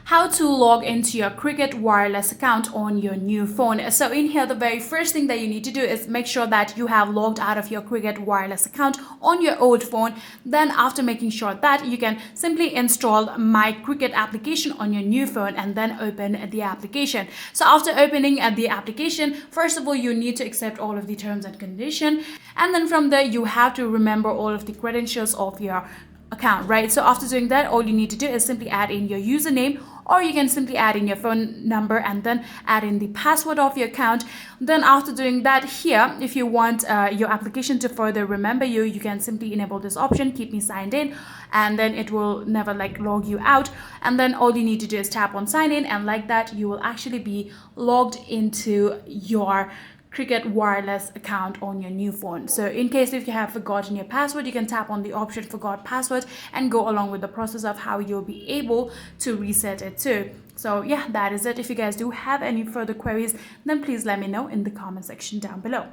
how to log into your Cricket Wireless account on your new phone. So in here, the very first thing that you need to do is make sure that you have logged out of your Cricket Wireless account on your old phone. Then after making sure that, you can simply install My Cricket application on your new phone and then open the application. So after opening the application, first of all, you need to accept all of the terms and conditions. And then from there, you have to remember all of the credentials of your account, right? So after doing that, all you need to do is simply add in your username, or you can simply add in your phone number and then add in the password of your account. Then after doing that, here, if you want your application to further remember you, you can simply enable this option, keep me signed in, and then it will never log you out. And then all you need to do is tap on sign in, and like that, you will actually be logged into your Cricket Wireless account on your new phone. So in case if you have forgotten your password, you can tap on the option forgot password and go along with the process of how you'll be able to reset it too. So yeah, that is it. If you guys do have any further queries, then please let me know in the comment section down below.